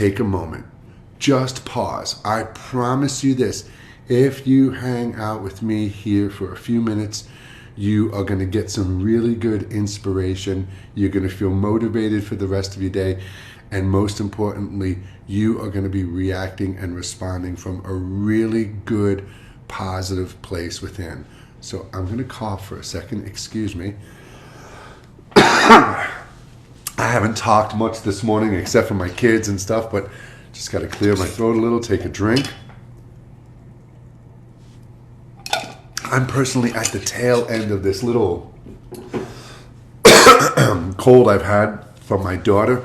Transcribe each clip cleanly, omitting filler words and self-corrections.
take a moment, just pause. I promise you this. If you hang out with me here for a few minutes, you are going to get some really good inspiration. You're going to feel motivated for the rest of your day. And most importantly, you are going to be reacting and responding from a really good, positive place within. So I'm going to cough for a second. Excuse me. I haven't talked much this morning except for my kids and stuff, but just got to clear my throat a little, take a drink. I'm personally at the tail end of this little cold I've had from my daughter.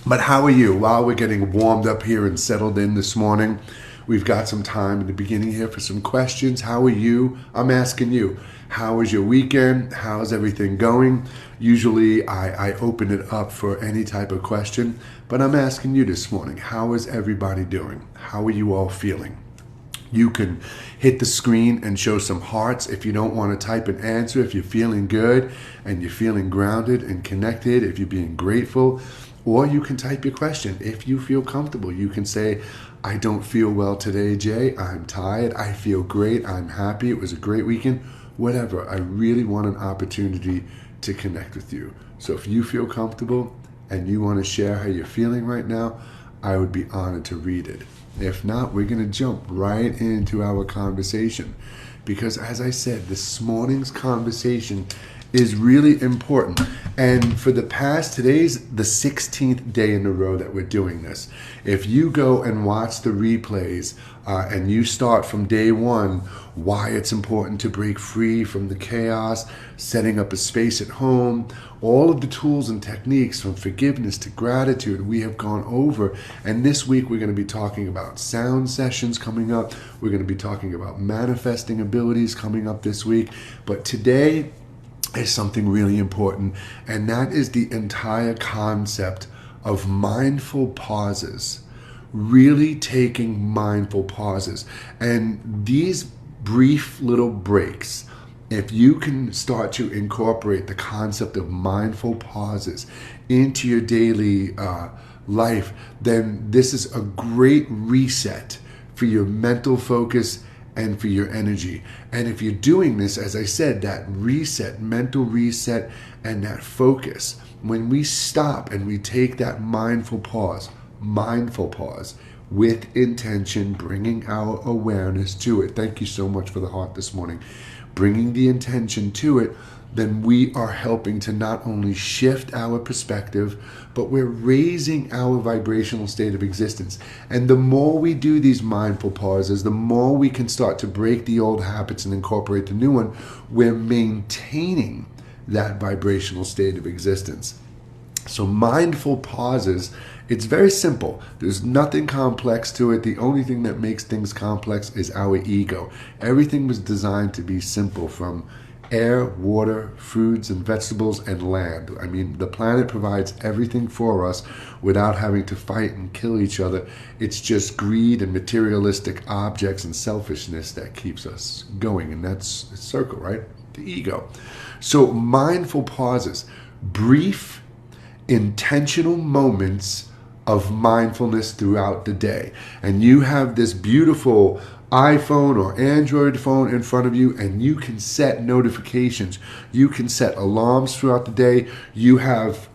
But how are you? While we're getting warmed up here and settled in this morning, we've got some time in the beginning here for some questions. How are you? I'm asking you. How was your weekend? How's everything going? Usually I open it up for any type of question, but I'm asking you this morning. How is everybody doing? How are you all feeling? You can hit the screen and show some hearts if you don't want to type an answer, if you're feeling good and you're feeling grounded and connected, if you're being grateful, or you can type your question. If you feel comfortable, you can say, I don't feel well today, Jay. I'm tired. I feel great. I'm happy. It was a great weekend. Whatever. I really want an opportunity to connect with you. So if you feel comfortable and you want to share how you're feeling right now, I would be honored to read it. If not, we're going to jump right into our conversation. Because as I said, this morning's conversation is really important. And for today's the 16th day in a row that we're doing this. If you go and watch the replays and you start from day one, why it's important to break free from the chaos, setting up a space at home, all of the tools and techniques from forgiveness to gratitude we have gone over. And this week we're going to be talking about sound sessions coming up. We're going to be talking about manifesting abilities coming up this week. But today is something really important, and that is the entire concept of mindful pauses. Really taking mindful pauses. And these brief little breaks, if you can start to incorporate the concept of mindful pauses into your daily life, then this is a great reset for your mental focus and for your energy. And if you're doing this, as I said, that reset, mental reset, and that focus, when we stop and we take that mindful pause with intention, bringing our awareness to it. Thank you so much for the heart this morning. Bringing the intention to it, then we are helping to not only shift our perspective, but we're raising our vibrational state of existence. And the more we do these mindful pauses, the more we can start to break the old habits and incorporate the new one. We're maintaining that vibrational state of existence. So mindful pauses, it's very simple. There's nothing complex to it. The only thing that makes things complex is our ego. Everything was designed to be simple, from air, water, foods and vegetables, and land. I mean, the planet provides everything for us without having to fight and kill each other. It's just greed and materialistic objects and selfishness that keeps us going. And that's a circle, right? The ego. So mindful pauses, brief, intentional moments of mindfulness throughout the day. And you have this beautiful iPhone or Android phone in front of you, and you can set notifications. You can set alarms throughout the day. You have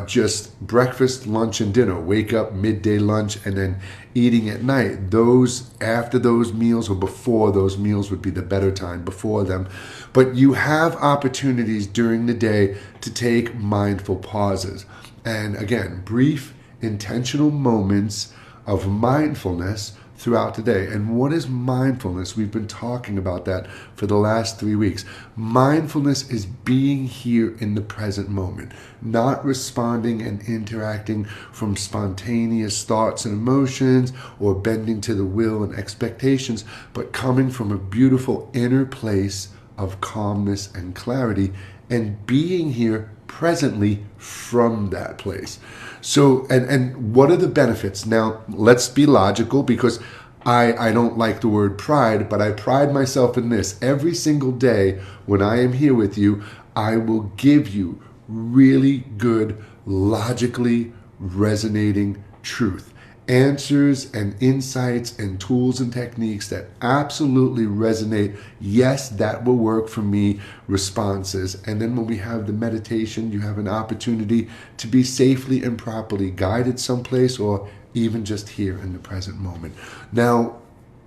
just breakfast, lunch, and dinner. Wake up, midday lunch, and then eating at night. Those after those meals or before those meals would be the better time, before them. But you have opportunities during the day to take mindful pauses. And again, brief, intentional moments of mindfulness throughout the day. And what is mindfulness? We've been talking about that for the last 3 weeks. Mindfulness is being here in the present moment, not responding and interacting from spontaneous thoughts and emotions or bending to the will and expectations, but coming from a beautiful inner place of calmness and clarity and being here presently from that place. So, and what are the benefits? Now, let's be logical, because I don't like the word pride, but I pride myself in this. Every single day when I am here with you, I will give you really good, logically resonating truth. answers and insights and tools and techniques that absolutely resonate. Yes, that will work for me responses. And then when we have the meditation, you have an opportunity to be safely and properly guided someplace, or even just here in the present moment. Now,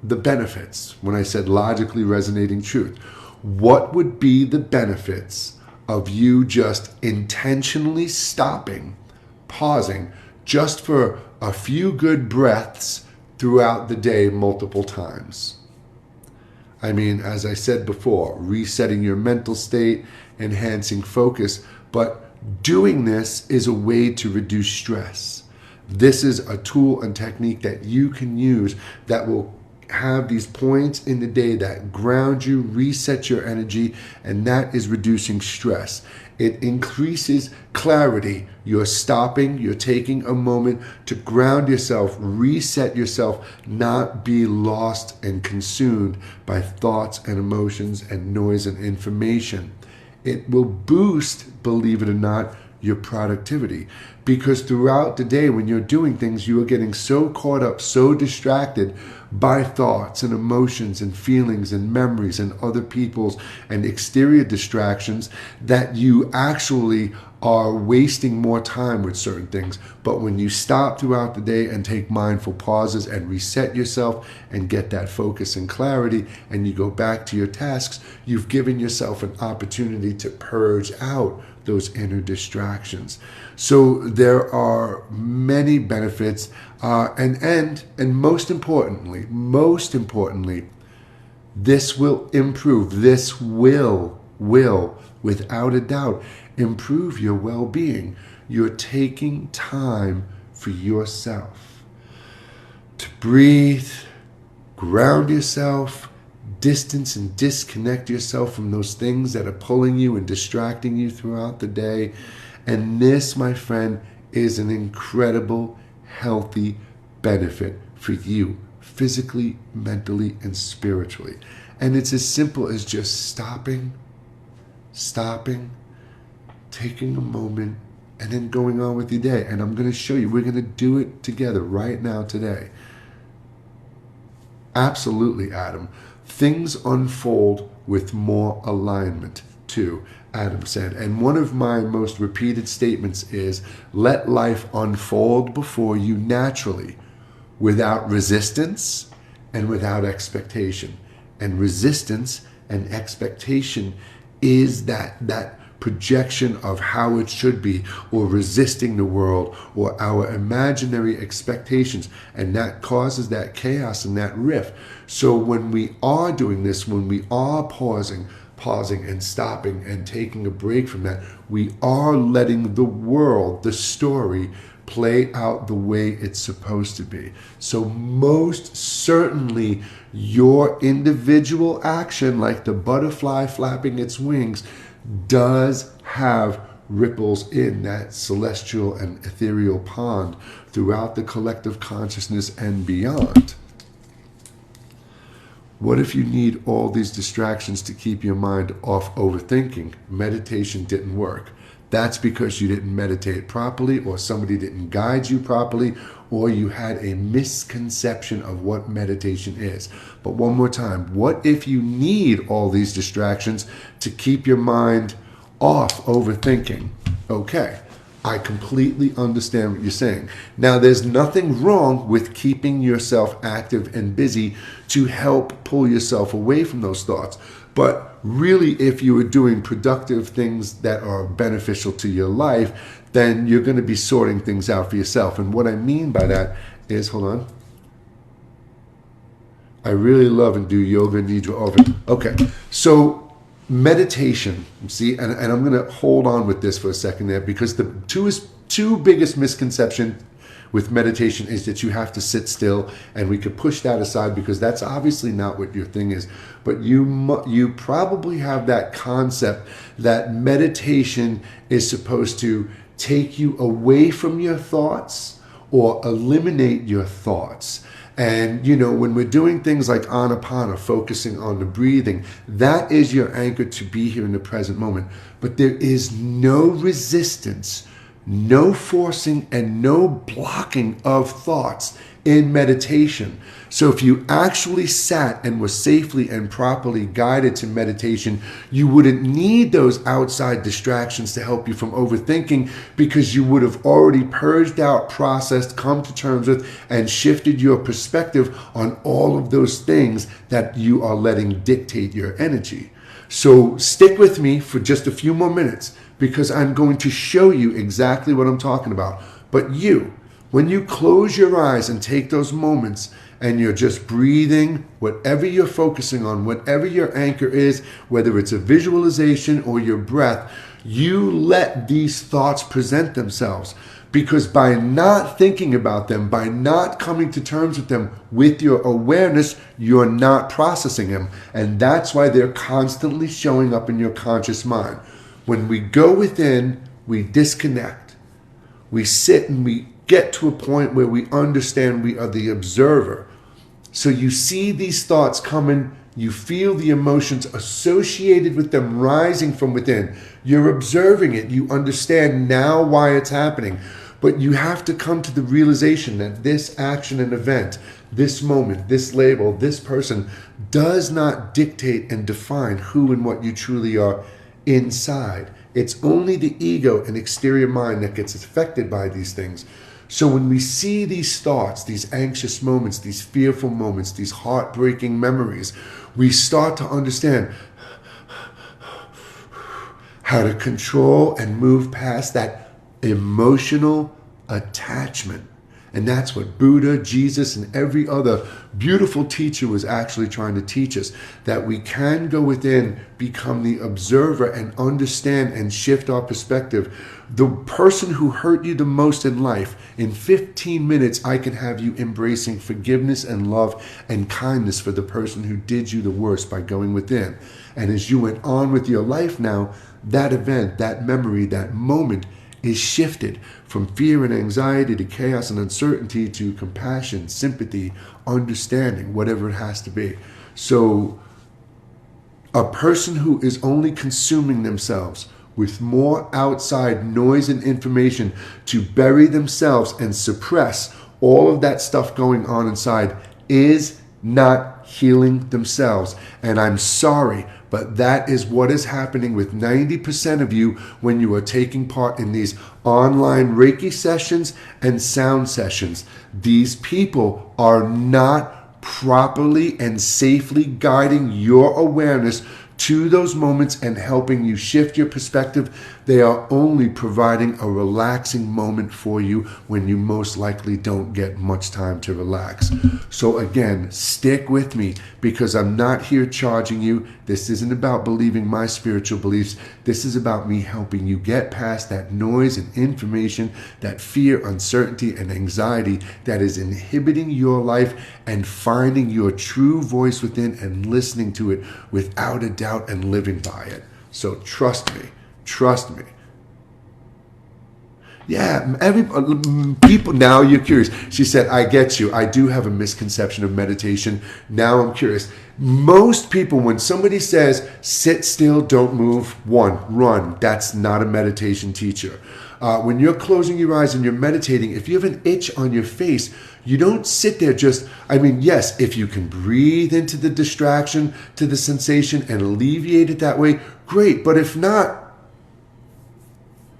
the benefits, when I said logically resonating truth, what would be the benefits of you just intentionally stopping, pausing, just for a few good breaths throughout the day multiple times? I mean, as I said before, resetting your mental state, enhancing focus, but doing this is a way to reduce stress. This is a tool and technique that you can use that will have these points in the day that ground you, reset your energy, and that is reducing stress. It increases clarity. You're stopping, you're taking a moment to ground yourself, reset yourself, not be lost and consumed by thoughts and emotions and noise and information. It will boost, believe it or not, your productivity, because throughout the day when you're doing things, you are getting so caught up, so distracted by thoughts and emotions and feelings and memories and other people's and exterior distractions that you actually are wasting more time with certain things. But when you stop throughout the day and take mindful pauses and reset yourself and get that focus and clarity, and you go back to your tasks, you've given yourself an opportunity to purge out those inner distractions. So there are many benefits, and most importantly, this will improve. This will, without a doubt, improve your well-being. You're taking time for yourself to breathe, ground yourself, distance and disconnect yourself from those things that are pulling you and distracting you throughout the day. And this, my friend, is an incredible, healthy benefit for you, physically, mentally, and spiritually. And it's as simple as just stopping, taking a moment, and then going on with your day. And I'm going to show you, we're going to do it together right now today. Absolutely, Adam. Things unfold with more alignment too, Adam said. And one of my most repeated statements is, let life unfold before you naturally, without resistance and without expectation. And resistance and expectation is that projection of how it should be, or resisting the world, or our imaginary expectations, and that causes that chaos and that rift. So when we are doing this, when we are pausing and stopping and taking a break from that, we are letting the world, the story, play out the way it's supposed to be. So most certainly your individual action, like the butterfly flapping its wings, does have ripples in that celestial and ethereal pond throughout the collective consciousness and beyond. What if you need all these distractions to keep your mind off overthinking? Meditation didn't work. That's because you didn't meditate properly, or somebody didn't guide you properly, or you had a misconception of what meditation is. But one more time, what if you need all these distractions to keep your mind off overthinking? Okay, I completely understand what you're saying. Now, there's nothing wrong with keeping yourself active and busy to help pull yourself away from those thoughts. But really, if you are doing productive things that are beneficial to your life, then you're going to be sorting things out for yourself. And what I mean by that is, hold on. I really love and do yoga nidra over. Okay, so meditation, see, and I'm going to hold on with this for a second there, because the two biggest misconceptions with meditation is that you have to sit still, and we could push that aside because that's obviously not what your thing is. But you probably have that concept that meditation is supposed to take you away from your thoughts or eliminate your thoughts. And, you know, when we're doing things like Anapana, focusing on the breathing, that is your anchor to be here in the present moment. But there is no resistance no forcing and no blocking of thoughts in meditation. So if you actually sat and were safely and properly guided to meditation, you wouldn't need those outside distractions to help you from overthinking, because you would have already purged out, processed, come to terms with, and shifted your perspective on all of those things that you are letting dictate your energy. So stick with me for just a few more minutes, because I'm going to show you exactly what I'm talking about. But when you close your eyes and take those moments and you're just breathing, whatever you're focusing on, whatever your anchor is, whether it's a visualization or your breath, you let these thoughts present themselves. Because by not thinking about them, by not coming to terms with them with your awareness, you're not processing them. And that's why they're constantly showing up in your conscious mind. When we go within, we disconnect. We sit and we get to a point where we understand we are the observer. So you see these thoughts coming, you feel the emotions associated with them rising from within. You're observing it. You understand now why it's happening. But you have to come to the realization that this action and event, this moment, this label, this person does not dictate and define who and what you truly are inside. It's only the ego and exterior mind that gets affected by these things. So when we see these thoughts, these anxious moments, these fearful moments, these heartbreaking memories, we start to understand how to control and move past that emotional attachment. And that's what Buddha, Jesus, and every other beautiful teacher was actually trying to teach us, that we can go within, become the observer, and understand and shift our perspective. The person who hurt you the most in life, in 15 minutes, I can have you embracing forgiveness and love and kindness for the person who did you the worst by going within. And as you went on with your life now, that event, that memory, that moment is shifted from fear and anxiety to chaos and uncertainty to compassion, sympathy, understanding, whatever it has to be. So a person who is only consuming themselves with more outside noise and information to bury themselves and suppress all of that stuff going on inside is not healing themselves. And I'm sorry, but that is what is happening with 90% of you when you are taking part in these online Reiki sessions and sound sessions. These people are not properly and safely guiding your awareness to those moments and helping you shift your perspective. They are only providing a relaxing moment for you when you most likely don't get much time to relax. So again, stick with me, because I'm not here charging you. This isn't about believing my spiritual beliefs. This is about me helping you get past that noise and information, that fear, uncertainty, and anxiety that is inhibiting your life, and finding your true voice within and listening to it without a doubt and living by it. So trust me. Trust me. Yeah, people, now you're curious. She said, I get you. I do have a misconception of meditation. Now I'm curious. Most people, when somebody says, sit still, don't move, run, that's not a meditation teacher. When you're closing your eyes and you're meditating, if you have an itch on your face, you don't sit there yes, if you can breathe into the distraction, to the sensation, and alleviate it that way, great. But if not,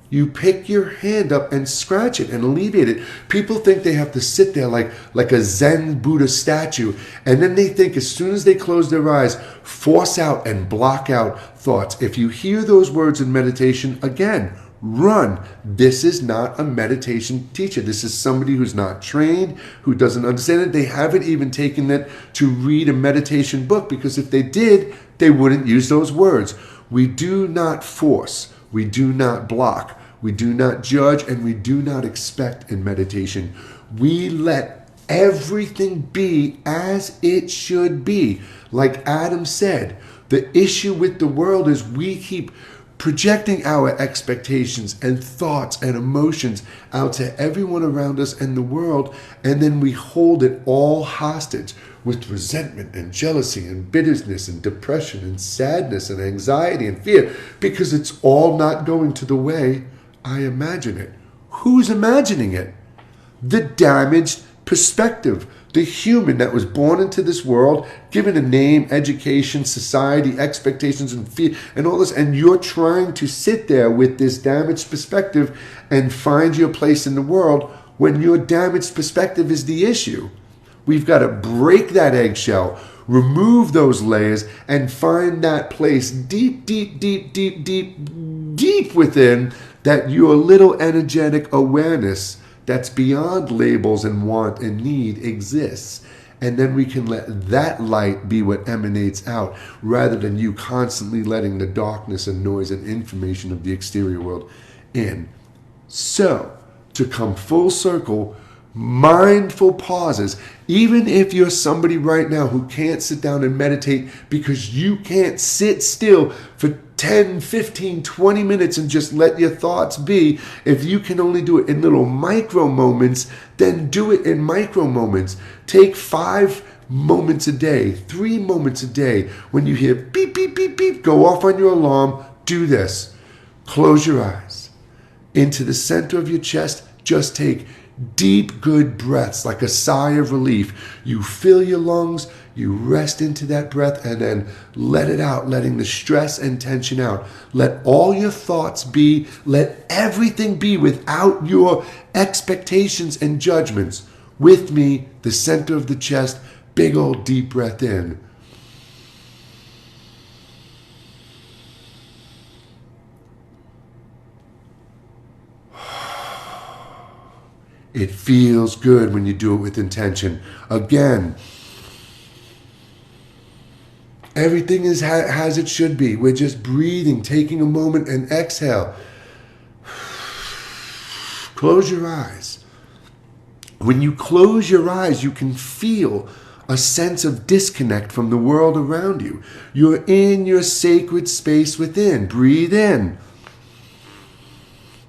you pick your hand up and scratch it and alleviate it. People think they have to sit there like a Zen Buddha statue, and then they think as soon as they close their eyes, force out and block out thoughts. If you hear those words in meditation, again, run. This is not a meditation teacher. This is somebody who's not trained, who doesn't understand it. They haven't even taken it to read a meditation book, because if they did, they wouldn't use those words. We do not force. We do not block. We do not judge, and we do not expect in meditation. We let everything be as it should be. Like Adam said, the issue with the world is we keep projecting our expectations and thoughts and emotions out to everyone around us and the world, and then we hold it all hostage with resentment and jealousy and bitterness and depression and sadness and anxiety and fear, because it's all not going to the way I imagine it. Who's imagining it? The damaged perspective. The human that was born into this world, given a name, education, society, expectations, and fear, and all this, and you're trying to sit there with this damaged perspective and find your place in the world when your damaged perspective is the issue. We've got to break that eggshell, remove those layers, and find that place deep, deep, deep, deep, deep, deep within that your little energetic awareness that's beyond labels and want and need exists. And then we can let that light be what emanates out rather than you constantly letting the darkness and noise and information of the exterior world in. So, to come full circle, mindful pauses. Even if you're somebody right now who can't sit down and meditate because you can't sit still for 10, 15, 20 minutes and just let your thoughts be. If you can only do it in little micro moments, then do it in micro moments. Take 5 moments a day, 3 moments a day. When you hear beep, beep, beep, beep, go off on your alarm, do this. Close your eyes. Into the center of your chest, just take deep, good breaths, like a sigh of relief. You fill your lungs, you rest into that breath, and then let it out, letting the stress and tension out. Let all your thoughts be, let everything be without your expectations and judgments. With me, the center of the chest, big old deep breath in. It feels good when you do it with intention. Again, everything is as it should be. We're just breathing, taking a moment and exhale. Close your eyes. When you close your eyes, you can feel a sense of disconnect from the world around you. You're in your sacred space within. Breathe in.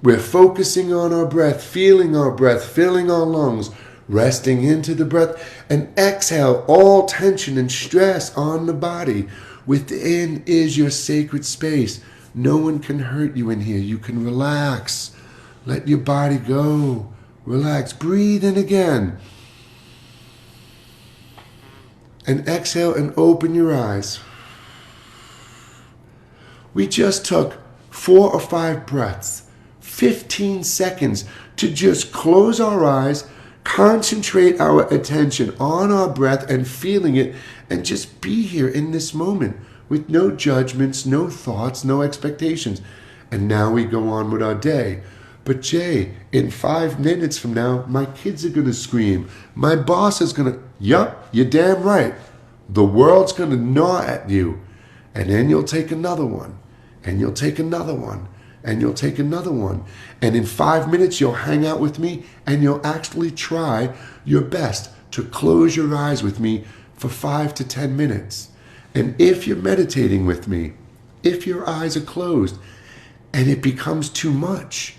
We're focusing on our breath, feeling our breath, filling our lungs, resting into the breath, and exhale all tension and stress on the body. Within is your sacred space. No one can hurt you in here. You can relax. Let your body go. Relax. Breathe in again. And exhale and open your eyes. We just took 4 or 5 breaths. 15 seconds to just close our eyes, concentrate our attention on our breath and feeling it, and just be here in this moment with no judgments, no thoughts, no expectations. And now we go on with our day. But Jay, in 5 minutes from now, my kids are going to scream. My boss is going to, yup, you're damn right. The world's going to gnaw at you. And then you'll take another one. And you'll take another one. And you'll take another one. And in 5 minutes, you'll hang out with me and you'll actually try your best to close your eyes with me for 5 to 10 minutes. And if you're meditating with me, if your eyes are closed and it becomes too much,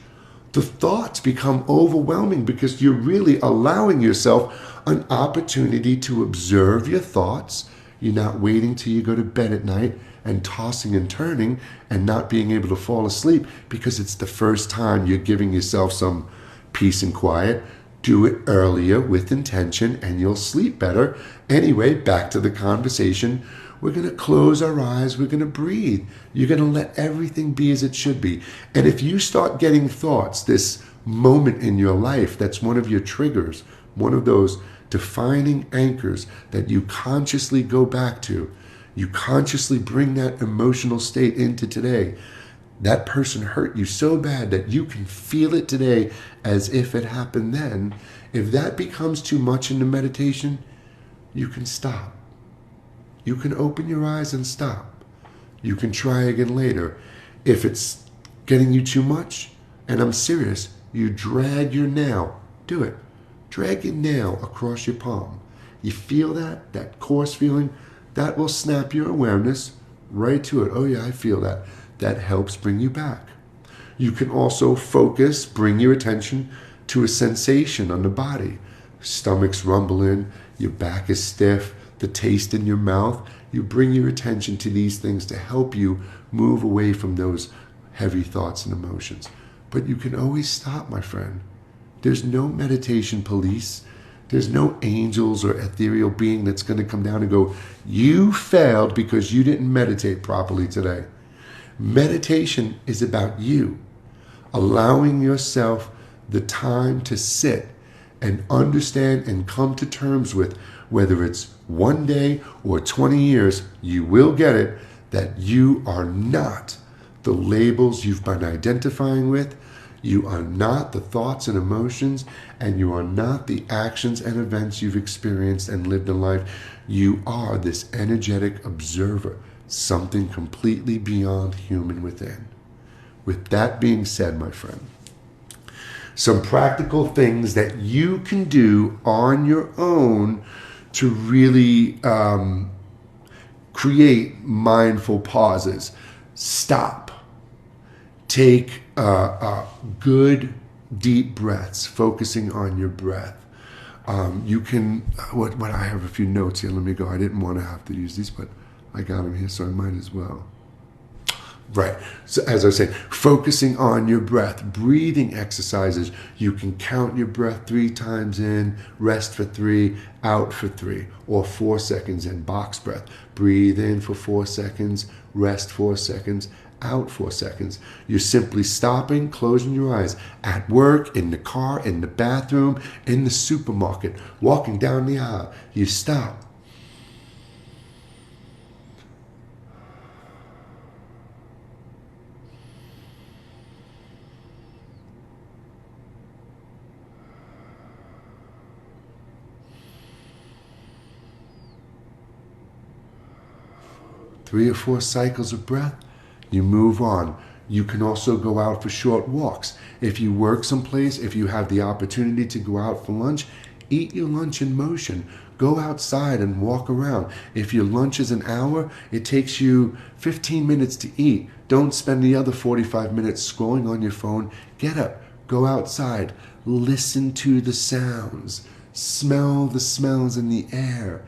the thoughts become overwhelming because you're really allowing yourself an opportunity to observe your thoughts. You're not waiting till you go to bed at night and tossing and turning and not being able to fall asleep because it's the first time you're giving yourself some peace and quiet. Do it earlier with intention and you'll sleep better. Anyway, back to the conversation. We're going to close our eyes. We're going to breathe. You're going to let everything be as it should be. And if you start getting thoughts, this moment in your life, that's one of your triggers, one of those defining anchors that you consciously go back to. You consciously bring that emotional state into today. That person hurt you so bad that you can feel it today as if it happened then. If that becomes too much in the meditation, you can stop. You can open your eyes and stop. You can try again later. If it's getting you too much, and I'm serious, you drag your nail. Do it. Drag your nail across your palm. You feel that coarse feeling? That will snap your awareness right to it. Oh yeah, I feel that. That helps bring you back. You can also focus, bring your attention to a sensation on the body. Stomach's rumbling, your back is stiff, the taste in your mouth. You bring your attention to these things to help you move away from those heavy thoughts and emotions. But you can always stop, my friend. There's no meditation police. There's no angels or ethereal being that's going to come down and go, you failed because you didn't meditate properly today. Meditation is about you allowing yourself the time to sit and understand and come to terms with, whether it's one day or 20 years, you will get it, that you are not the labels you've been identifying with. You are not the thoughts and emotions, and you are not the actions and events you've experienced and lived in life. You are this energetic observer, something completely beyond human within. With that being said, my friend, some practical things that you can do on your own to really create mindful pauses. Stop. Take good deep breaths, focusing on your breath. You can, what I have a few notes here. Let me go. I didn't want to have to use these, but I got them here, so I might as well. Right. So as I was saying, focusing on your breath, breathing exercises. You can count your breath 3 times in, rest for 3, out for 3, or 4 seconds in, box breath. Breathe in for 4 seconds, rest 4 seconds, out 4 seconds. You're simply stopping, closing your eyes at work, in the car, in the bathroom, in the supermarket, walking down the aisle. You stop. Three or 4 cycles of breath, you move on. You can also go out for short walks. If you work someplace, if you have the opportunity to go out for lunch, eat your lunch in motion. Go outside and walk around. If your lunch is an hour, it takes you 15 minutes to eat. Don't spend the other 45 minutes scrolling on your phone. Get up, go outside, listen to the sounds, smell the smells in the air.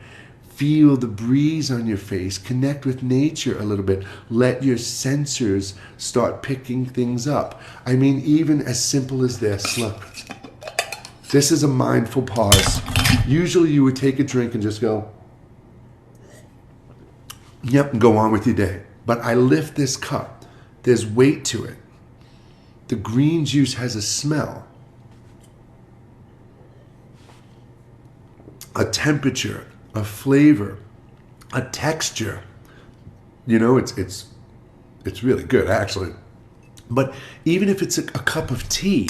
Feel the breeze on your face. Connect with nature a little bit. Let your sensors start picking things up. I mean, even as simple as this. Look, this is a mindful pause. Usually you would take a drink and just go, yep, and go on with your day. But I lift this cup. There's weight to it. The green juice has a smell, a temperature, a flavor, a texture. You know, it's really good, actually. But even if it's a cup of tea,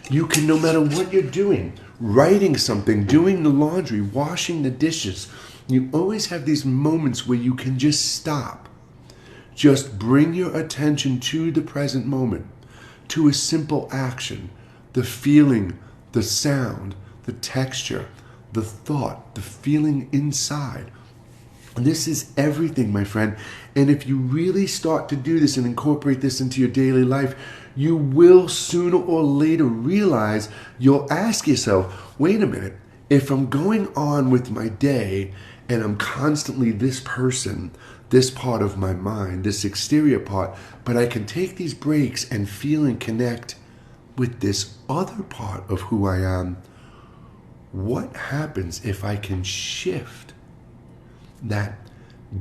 you can, no matter what you're doing, writing something, doing the laundry, washing the dishes, you always have these moments where you can just stop. Just bring your attention to the present moment, to a simple action, the feeling, the sound, the texture, the thought, the feeling inside. This is everything, my friend. And if you really start to do this and incorporate this into your daily life, you will sooner or later realize, you'll ask yourself, wait a minute, if I'm going on with my day and I'm constantly this person, this part of my mind, this exterior part, but I can take these breaks and feel and connect with this other part of who I am, what happens if I can shift that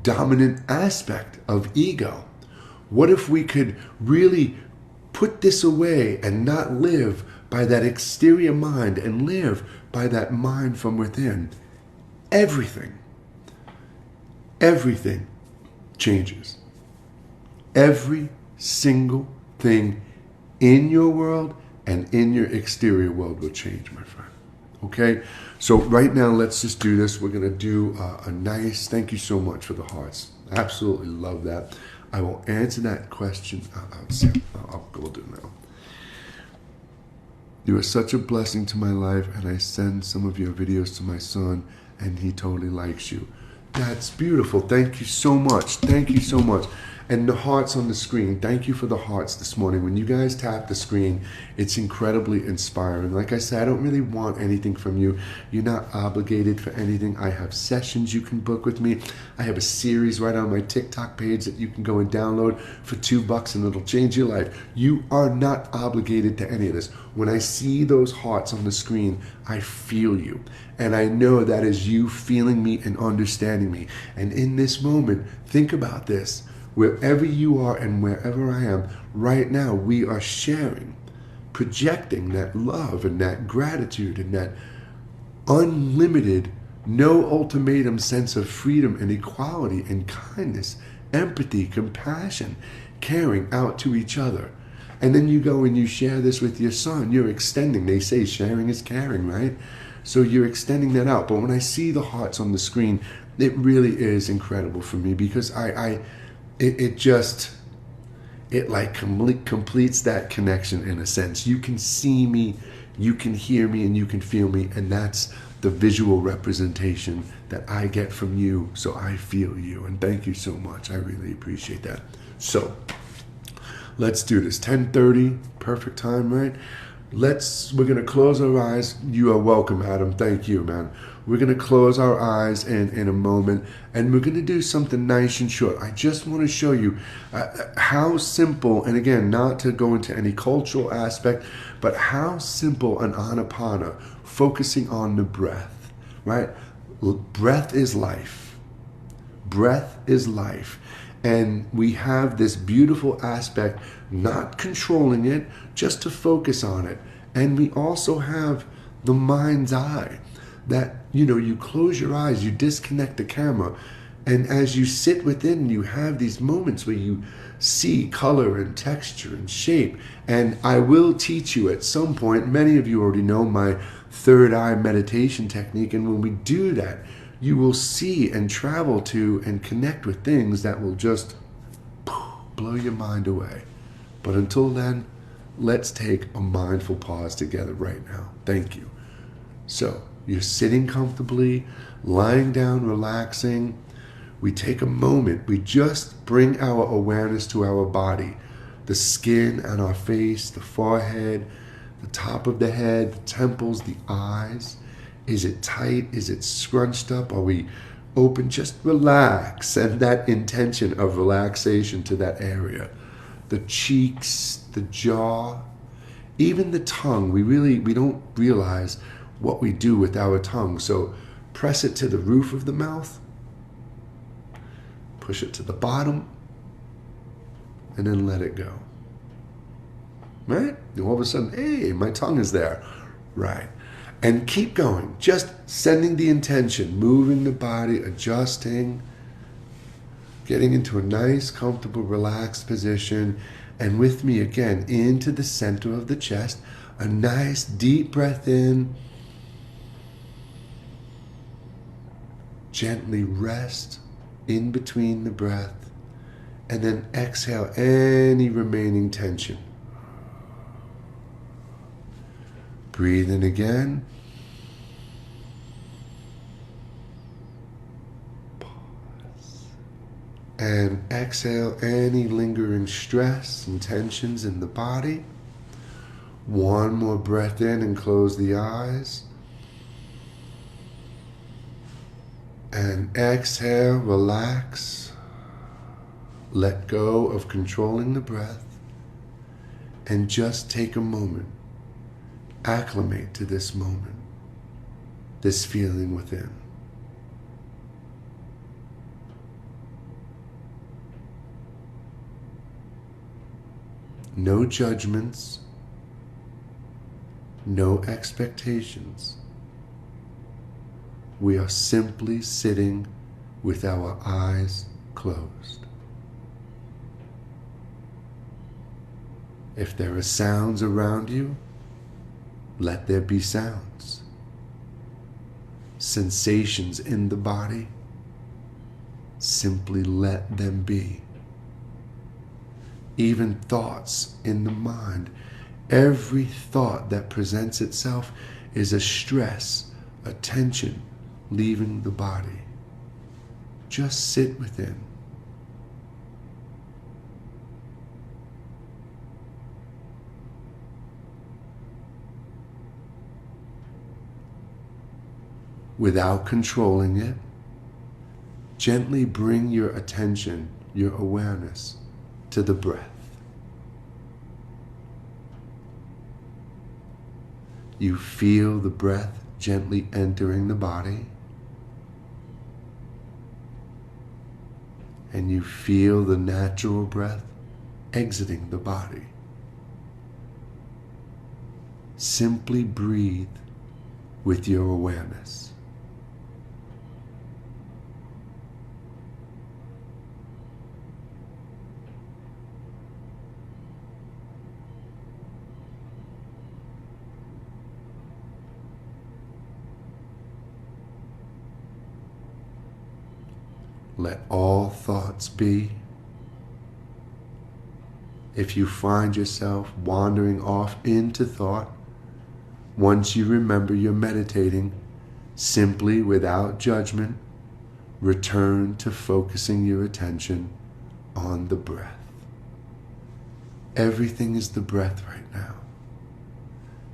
dominant aspect of ego? What if we could really put this away and not live by that exterior mind and live by that mind from within? Everything changes. Every single thing in your world and in your exterior world will change, my friend. Okay, so right now, let's just do this. We're going to do a nice, thank you so much for the hearts. Absolutely love that. I will answer that question. We'll do it now. You are such a blessing to my life, and I send some of your videos to my son, and he totally likes you. That's beautiful. Thank you so much. Thank you so much. And the hearts on the screen, thank you for the hearts this morning. When you guys tap the screen, it's incredibly inspiring. Like I said, I don't really want anything from you. You're not obligated for anything. I have sessions you can book with me. I have a series right on my TikTok page that you can go and download for $2 and it'll change your life. You are not obligated to any of this. When I see those hearts on the screen, I feel you. And I know that is you feeling me and understanding me. And in this moment, think about this. Wherever you are and wherever I am, right now we are sharing, projecting that love and that gratitude and that unlimited, no ultimatum sense of freedom and equality and kindness, empathy, compassion, caring out to each other. And then you go and you share this with your son. You're extending. They say sharing is caring, right? So you're extending that out. But when I see the hearts on the screen, it really is incredible for me because it like completes that connection in a sense. You can see me, you can hear me, and you can feel me, and that's the visual representation that I get from you, so I feel you. And thank you so much. I really appreciate that. So let's do this. 10:30, perfect time, right? We're gonna close our eyes. You are welcome, Adam. Thank you, man. We're gonna close our eyes in a moment, and we're gonna do something nice and short. I just want to show you how simple, and again, not to go into any cultural aspect, but how simple an Anapana, focusing on the breath, right? Breath is life. Breath is life. And we have this beautiful aspect, not controlling it, just to focus on it. And we also have the mind's eye that, you close your eyes, you disconnect the camera. And as you sit within, you have these moments where you see color and texture and shape. And I will teach you at some point, many of you already know my third eye meditation technique. And when we do that, you will see and travel to and connect with things that will just blow your mind away. But until then, let's take a mindful pause together right now. Thank you. So you're sitting comfortably, lying down, relaxing. We take a moment. We just bring our awareness to our body, the skin on our face, the forehead, the top of the head, the temples, the eyes. Is it tight? Is it scrunched up? Are we open? Just relax. Send that intention of relaxation to that area. The cheeks, the jaw, even the tongue. We don't realize what we do with our tongue. So press it to the roof of the mouth, push it to the bottom, and then let it go. Right? And all of a sudden, hey, my tongue is there. Right. And keep going, just sending the intention, moving the body, adjusting, getting into a nice, comfortable, relaxed position. And with me again, into the center of the chest, a nice deep breath in. Gently rest in between the breath. And then exhale any remaining tension. Breathe in again. Pause. And exhale any lingering stress and tensions in the body. One more breath in and close the eyes. And exhale, relax. Let go of controlling the breath. And just take a moment. Acclimate to this moment, this feeling within. No judgments, no expectations. We are simply sitting with our eyes closed. If there are sounds around you, let there be sounds. Sensations in the body, simply let them be. Even thoughts in the mind, every thought that presents itself is a stress, a tension leaving the body. just sit within. Without controlling it, gently bring your attention, your awareness, to the breath. You feel the breath gently entering the body, and you feel the natural breath exiting the body. Simply breathe with your awareness. Let all thoughts be. If you find yourself wandering off into thought, once you remember you're meditating, simply without judgment, return to focusing your attention on the breath. Everything is the breath right now.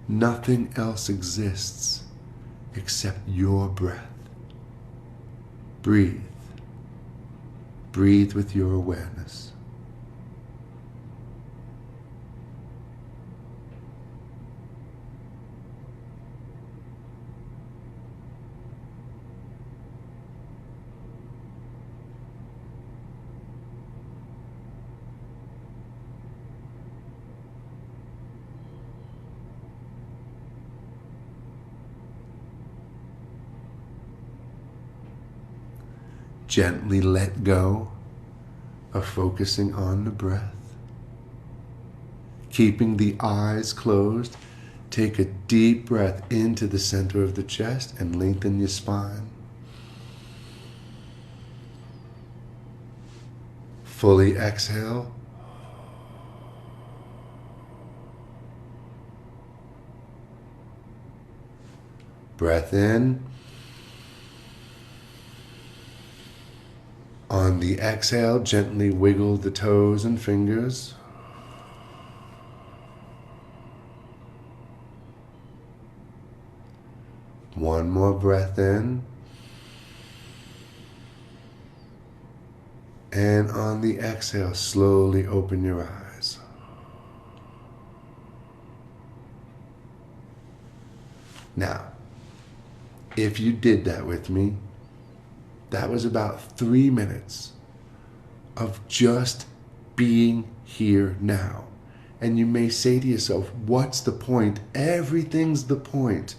Nothing else exists except your breath. Breathe. Breathe with your awareness. Gently let go of focusing on the breath. Keeping the eyes closed, take a deep breath into the center of the chest and lengthen your spine. Fully exhale. Breath in. On the exhale, gently wiggle the toes and fingers. One more breath in. And on the exhale, slowly open your eyes. Now, if you did that with me, that was about 3 minutes of just being here now. And you may say to yourself, what's the point? Everything's the point.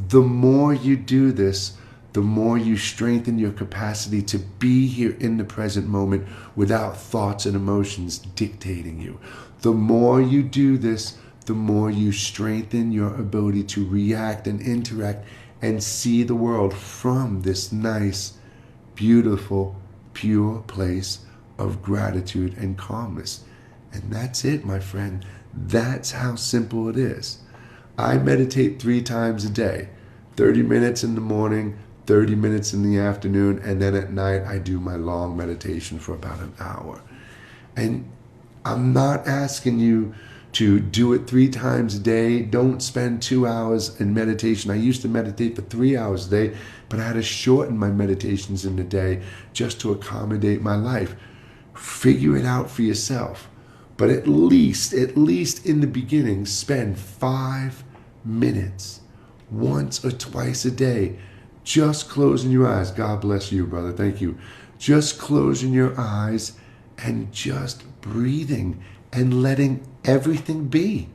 The more you do this, the more you strengthen your capacity to be here in the present moment without thoughts and emotions dictating you. The more you do this, the more you strengthen your ability to react and interact and see the world from this nice, beautiful, pure place of gratitude and calmness. And that's it, my friend. That's how simple it is. I meditate 3 times a day, 30 minutes in the morning, 30 minutes in the afternoon, and then at night I do my long meditation for about an hour. And I'm not asking you to do it 3 times a day. Don't spend 2 hours in meditation. I used to meditate for 3 hours a day, but I had to shorten my meditations in the day just to accommodate my life. Figure it out for yourself. But at least in the beginning, spend 5 minutes once or twice a day just closing your eyes. God bless you, brother. Thank you. Just closing your eyes and just breathing and letting everything be.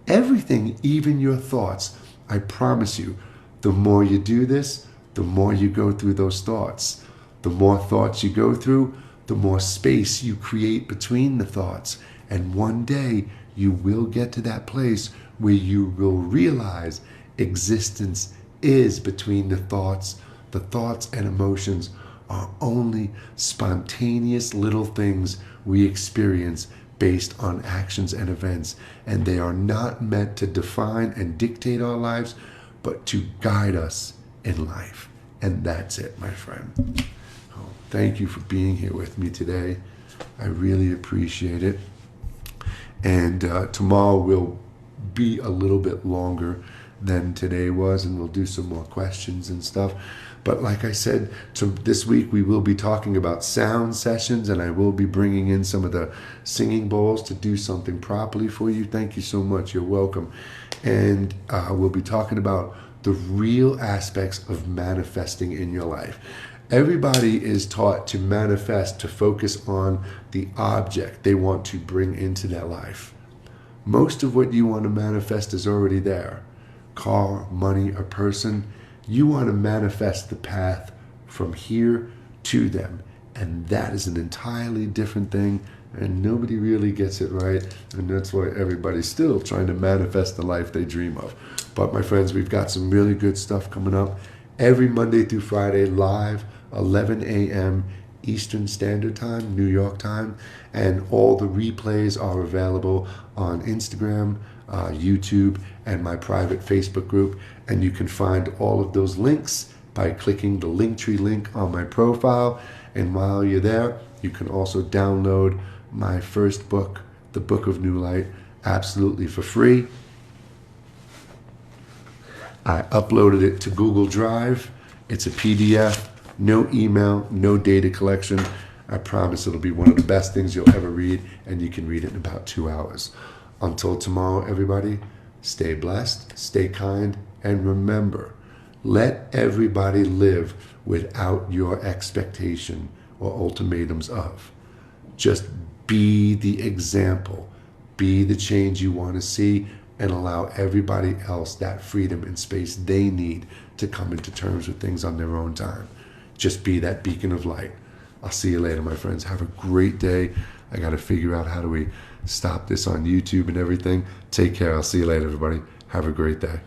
Everything, even your thoughts. I promise you, the more you do this, the more you go through those thoughts. The more thoughts you go through, the more space you create between the thoughts. And one day you will get to that place where you will realize existence is between the thoughts. The thoughts and emotions are only spontaneous little things we experience based on actions and events, and they are not meant to define and dictate our lives, but to guide us in life. And that's it, my friend. Oh. Thank you for being here with me today. I really appreciate it. And tomorrow will be a little bit longer than today was, and we'll do some more questions and stuff. But like I said, this week we will be talking about sound sessions, and I will be bringing in some of the singing bowls to do something properly for you. Thank you so much. You're welcome. And we'll be talking about the real aspects of manifesting in your life. Everybody is taught to manifest, to focus on the object they want to bring into their life. Most of what you want to manifest is already there. Car, money, a person. You want to manifest the path from here to them. And that is an entirely different thing. And nobody really gets it right. And that's why everybody's still trying to manifest the life they dream of. But my friends, we've got some really good stuff coming up. Every Monday through Friday, live, 11 a.m. Eastern Standard Time, New York time. And all the replays are available on Instagram, YouTube, and my private Facebook group. And you can find all of those links by clicking the Linktree link on my profile. And while you're there, you can also download my first book, The Book of New Light, absolutely for free. I uploaded it to Google Drive. It's a PDF, no email, no data collection. I promise it'll be one of the best things you'll ever read, and you can read it in about 2 hours. Until tomorrow, everybody, stay blessed, stay kind, and remember, let everybody live without your expectation or ultimatums of. Just be the example, be the change you want to see, and allow everybody else that freedom and space they need to come into terms with things on their own time. Just be that beacon of light. I'll see you later, my friends. Have a great day. I got to figure out how do we stop this on YouTube and everything. Take care. I'll see you later, everybody. Have a great day.